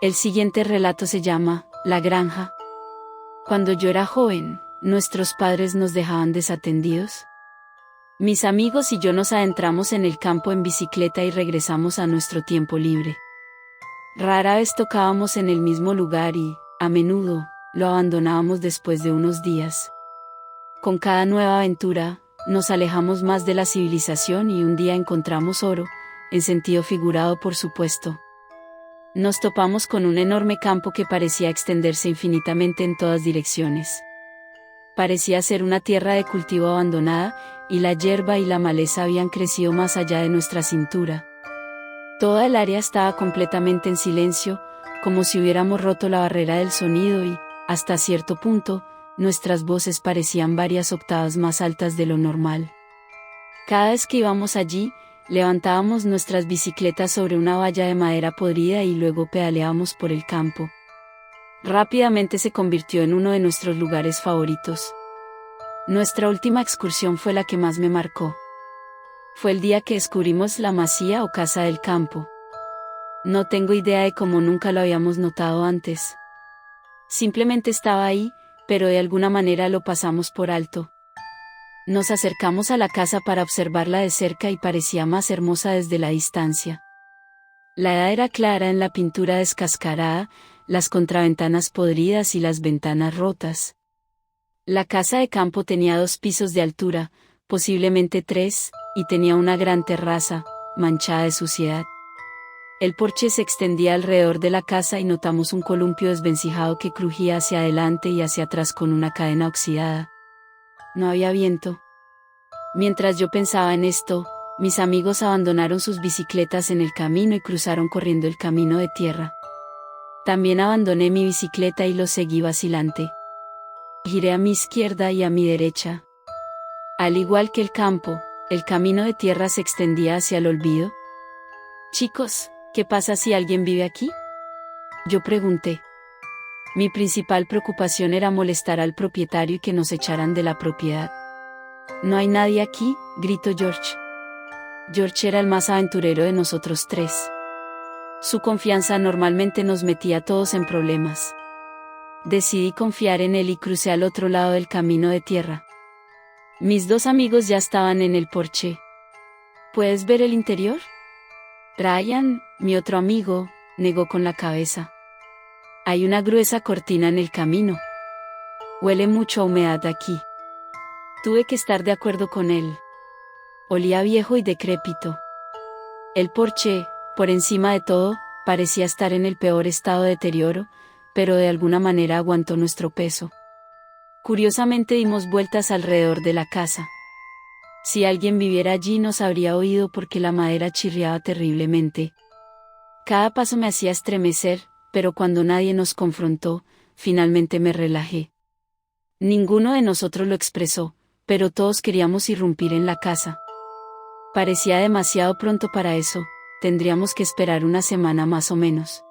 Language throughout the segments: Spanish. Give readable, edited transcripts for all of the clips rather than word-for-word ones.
El siguiente relato se llama La granja. Cuando yo era joven, nuestros padres nos dejaban desatendidos. Mis amigos y yo nos adentramos en el campo en bicicleta y regresamos a nuestro tiempo libre. Rara vez tocábamos en el mismo lugar y, a menudo, lo abandonábamos después de unos días. Con cada nueva aventura, nos alejamos más de la civilización y un día encontramos oro, en sentido figurado por supuesto. Nos topamos con un enorme campo que parecía extenderse infinitamente en todas direcciones. Parecía ser una tierra de cultivo abandonada, y la hierba y la maleza habían crecido más allá de nuestra cintura. Toda el área estaba completamente en silencio, como si hubiéramos roto la barrera del sonido y, hasta cierto punto, nuestras voces parecían varias octavas más altas de lo normal. Cada vez que íbamos allí, levantábamos nuestras bicicletas sobre una valla de madera podrida y luego pedaleábamos por el campo. Rápidamente se convirtió en uno de nuestros lugares favoritos. Nuestra última excursión fue la que más me marcó. Fue el día que descubrimos la masía o casa del campo. No tengo idea de cómo nunca lo habíamos notado antes. Simplemente estaba ahí, pero de alguna manera lo pasamos por alto. Nos acercamos a la casa para observarla de cerca y parecía más hermosa desde la distancia. La edad era clara en la pintura descascarada, las contraventanas podridas y las ventanas rotas. La casa de campo tenía 2 pisos de altura, posiblemente 3, y tenía una gran terraza, manchada de suciedad. El porche se extendía alrededor de la casa y notamos un columpio desvencijado que crujía hacia adelante y hacia atrás con una cadena oxidada. No había viento. Mientras yo pensaba en esto, mis amigos abandonaron sus bicicletas en el camino y cruzaron corriendo el camino de tierra. También abandoné mi bicicleta y los seguí vacilante. Giré a mi izquierda y a mi derecha. Al igual que el campo, el camino de tierra se extendía hacia el olvido. Chicos, ¿qué pasa si alguien vive aquí? Yo pregunté. Mi principal preocupación era molestar al propietario y que nos echaran de la propiedad. No hay nadie aquí, gritó George. George era el más aventurero de nosotros 3. Su confianza normalmente nos metía a todos en problemas. Decidí confiar en él y crucé al otro lado del camino de tierra. Mis 2 amigos ya estaban en el porche. ¿Puedes ver el interior? Brian, mi otro amigo, negó con la cabeza. Hay una gruesa cortina en el camino. Huele mucho a humedad aquí. Tuve que estar de acuerdo con él. Olía viejo y decrépito. El porche, por encima de todo, parecía estar en el peor estado de deterioro, pero de alguna manera aguantó nuestro peso. Curiosamente dimos vueltas alrededor de la casa. Si alguien viviera allí nos habría oído porque la madera chirriaba terriblemente. Cada paso me hacía estremecer, pero cuando nadie nos confrontó, finalmente me relajé. Ninguno de nosotros lo expresó, pero todos queríamos irrumpir en la casa. Parecía demasiado pronto para eso, tendríamos que esperar una semana más o menos.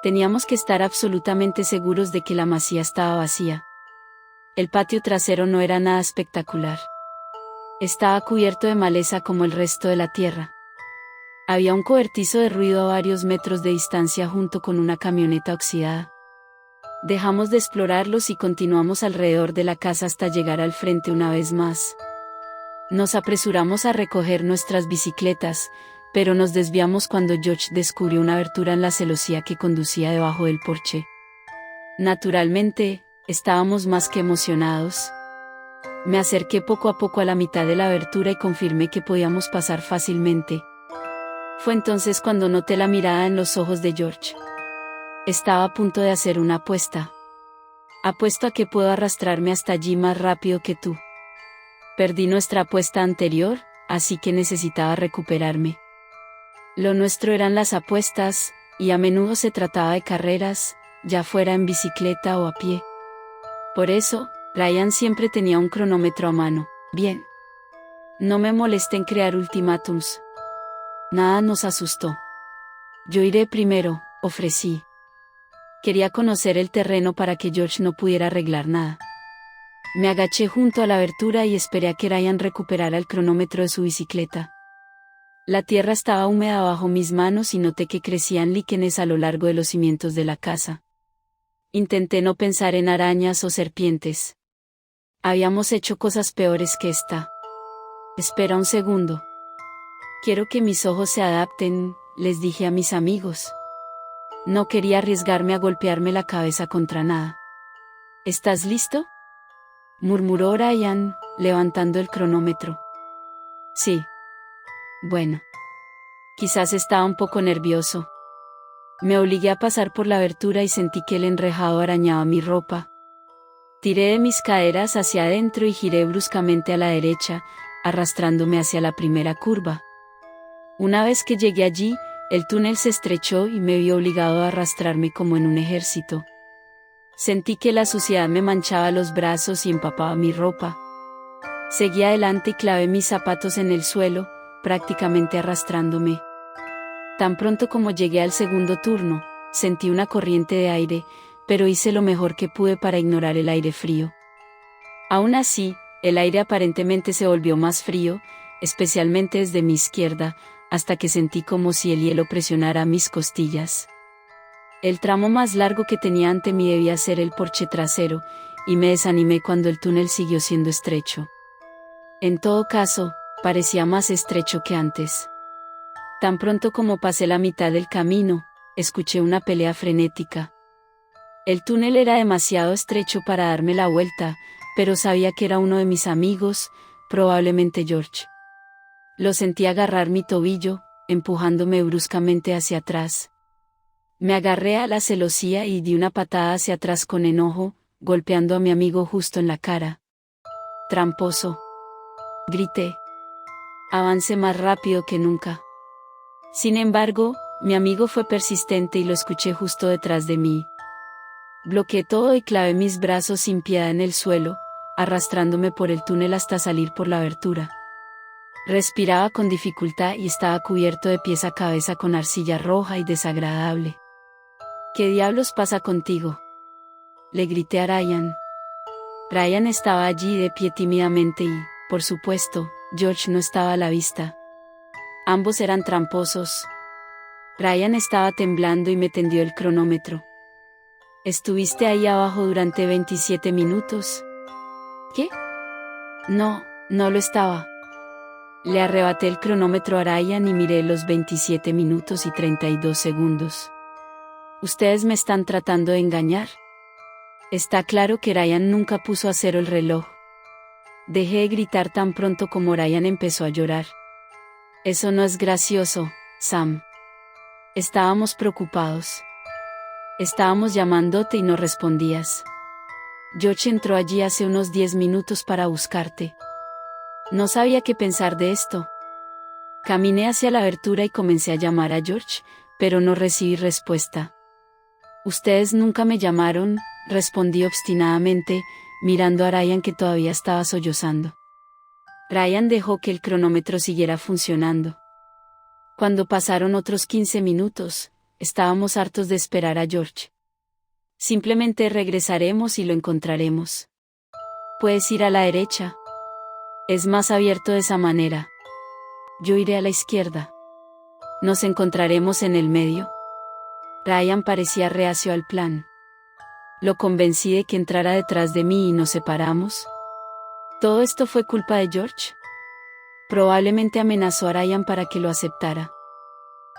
Teníamos que estar absolutamente seguros de que la masía estaba vacía. El patio trasero no era nada espectacular. Estaba cubierto de maleza como el resto de la tierra. Había un cobertizo de ruido a varios metros de distancia junto con una camioneta oxidada. Dejamos de explorarlos y continuamos alrededor de la casa hasta llegar al frente una vez más. Nos apresuramos a recoger nuestras bicicletas, pero nos desviamos cuando George descubrió una abertura en la celosía que conducía debajo del porche. Naturalmente, estábamos más que emocionados. Me acerqué poco a poco a la mitad de la abertura y confirmé que podíamos pasar fácilmente. Fue entonces cuando noté la mirada en los ojos de George. Estaba a punto de hacer una apuesta. Apuesto a que puedo arrastrarme hasta allí más rápido que tú. Perdí nuestra apuesta anterior, así que necesitaba recuperarme. Lo nuestro eran las apuestas, y a menudo se trataba de carreras, ya fuera en bicicleta o a pie. Por eso, Brian siempre tenía un cronómetro a mano. Bien. No me molesté en crear ultimátums. Nada nos asustó. Yo iré primero, ofrecí. Quería conocer el terreno para que George no pudiera arreglar nada. Me agaché junto a la abertura y esperé a que Ryan recuperara el cronómetro de su bicicleta. La tierra estaba húmeda bajo mis manos y noté que crecían líquenes a lo largo de los cimientos de la casa. Intenté no pensar en arañas o serpientes. Habíamos hecho cosas peores que esta. Espera un segundo. Quiero que mis ojos se adapten, les dije a mis amigos. No quería arriesgarme a golpearme la cabeza contra nada. ¿Estás listo?, murmuró Ryan, levantando el cronómetro. Sí. Bueno. Quizás estaba un poco nervioso. Me obligué a pasar por la abertura y sentí que el enrejado arañaba mi ropa. Tiré de mis caderas hacia adentro y giré bruscamente a la derecha, arrastrándome hacia la primera curva. Una vez que llegué allí, el túnel se estrechó y me vi obligado a arrastrarme como en un ejército. Sentí que la suciedad me manchaba los brazos y empapaba mi ropa. Seguí adelante y clavé mis zapatos en el suelo, prácticamente arrastrándome. Tan pronto como llegué al segundo turno, sentí una corriente de aire, pero hice lo mejor que pude para ignorar el aire frío. Aún así, el aire aparentemente se volvió más frío, especialmente desde mi izquierda, hasta que sentí como si el hielo presionara mis costillas. El tramo más largo que tenía ante mí debía ser el porche trasero, y me desanimé cuando el túnel siguió siendo estrecho. En todo caso, parecía más estrecho que antes. Tan pronto como pasé la mitad del camino, escuché una pelea frenética. El túnel era demasiado estrecho para darme la vuelta, pero sabía que era uno de mis amigos, probablemente George. Lo sentí agarrar mi tobillo, empujándome bruscamente hacia atrás. Me agarré a la celosía y di una patada hacia atrás con enojo, golpeando a mi amigo justo en la cara. «Tramposo», grité. Avancé más rápido que nunca. Sin embargo, mi amigo fue persistente y lo escuché justo detrás de mí. Bloqueé todo y clavé mis brazos sin piedad en el suelo, arrastrándome por el túnel hasta salir por la abertura. Respiraba con dificultad y estaba cubierto de pies a cabeza con arcilla roja y desagradable. «¿Qué diablos pasa contigo?», le grité a Ryan. Ryan estaba allí de pie tímidamente y, por supuesto, George no estaba a la vista. Ambos eran tramposos. Ryan estaba temblando y me tendió el cronómetro. «¿Estuviste ahí abajo durante 27 minutos?» «¿Qué?» «No, no lo estaba». Le arrebaté el cronómetro a Ryan y miré los 27 minutos y 32 segundos. «¿Ustedes me están tratando de engañar?» Está claro que Ryan nunca puso a cero el reloj. Dejé de gritar tan pronto como Ryan empezó a llorar. «Eso no es gracioso, Sam». Estábamos preocupados. Estábamos llamándote y no respondías. George entró allí hace unos 10 minutos para buscarte. No sabía qué pensar de esto. Caminé hacia la abertura y comencé a llamar a George, pero no recibí respuesta. «Ustedes nunca me llamaron», respondí obstinadamente, mirando a Ryan que todavía estaba sollozando. Ryan dejó que el cronómetro siguiera funcionando. Cuando pasaron otros 15 minutos, estábamos hartos de esperar a George. «Simplemente regresaremos y lo encontraremos. Puedes ir a la derecha. Es más abierto de esa manera. Yo iré a la izquierda. Nos encontraremos en el medio». Ryan parecía reacio al plan. Lo convencí de que entrara detrás de mí y nos separamos. ¿Todo esto fue culpa de George? Probablemente amenazó a Ryan para que lo aceptara.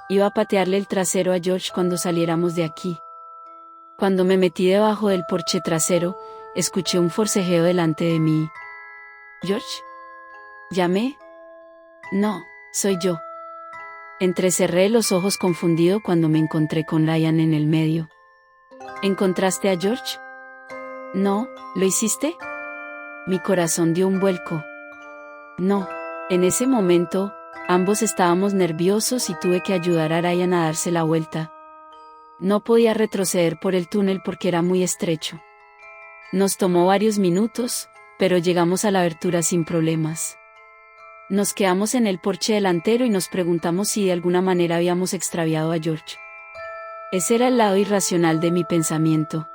Iba a patearle el trasero a George cuando saliéramos de aquí. Cuando me metí debajo del porche trasero, escuché un forcejeo delante de mí. «¿George?», llamé. «No, soy yo». Entrecerré los ojos confundido cuando me encontré con Ryan en el medio. «¿Encontraste a George?». «No, ¿lo hiciste?». Mi corazón dio un vuelco. No. En ese momento, ambos estábamos nerviosos y tuve que ayudar a Ryan a darse la vuelta. No podía retroceder por el túnel porque era muy estrecho. Nos tomó varios minutos, pero llegamos a la abertura sin problemas. Nos quedamos en el porche delantero y nos preguntamos si de alguna manera habíamos extraviado a George. Ese era el lado irracional de mi pensamiento.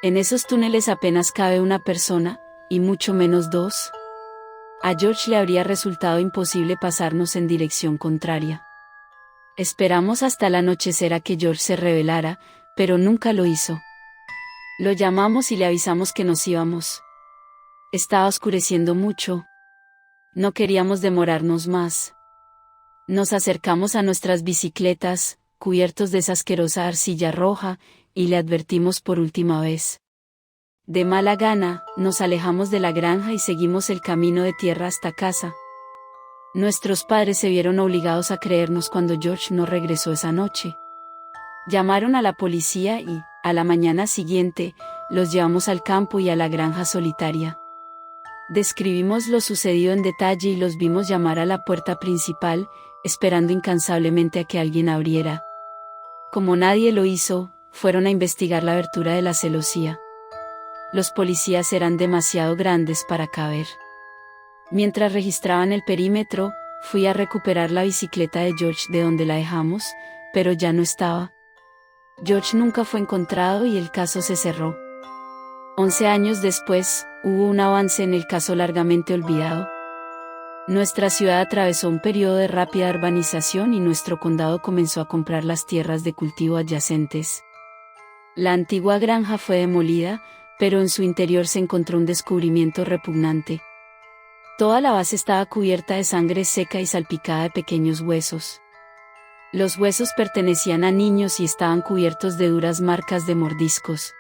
En esos túneles apenas cabe una persona, y mucho menos dos. A George le habría resultado imposible pasarnos en dirección contraria. Esperamos hasta el anochecer a que George se revelara, pero nunca lo hizo. Lo llamamos y le avisamos que nos íbamos. Estaba oscureciendo mucho. No queríamos demorarnos más. Nos acercamos a nuestras bicicletas, cubiertos de esa asquerosa arcilla roja, y le advertimos por última vez. De mala gana, nos alejamos de la granja y seguimos el camino de tierra hasta casa. Nuestros padres se vieron obligados a creernos cuando George no regresó esa noche. Llamaron a la policía y, a la mañana siguiente, los llevamos al campo y a la granja solitaria. Describimos lo sucedido en detalle y los vimos llamar a la puerta principal, esperando incansablemente a que alguien abriera. Como nadie lo hizo, fueron a investigar la abertura de la celosía. Los policías eran demasiado grandes para caber. Mientras registraban el perímetro, fui a recuperar la bicicleta de George de donde la dejamos, pero ya no estaba. George nunca fue encontrado y el caso se cerró. 11 años después, hubo un avance en el caso largamente olvidado. Nuestra ciudad atravesó un periodo de rápida urbanización y nuestro condado comenzó a comprar las tierras de cultivo adyacentes. La antigua granja fue demolida, pero en su interior se encontró un descubrimiento repugnante. Toda la base estaba cubierta de sangre seca y salpicada de pequeños huesos. Los huesos pertenecían a niños y estaban cubiertos de duras marcas de mordiscos.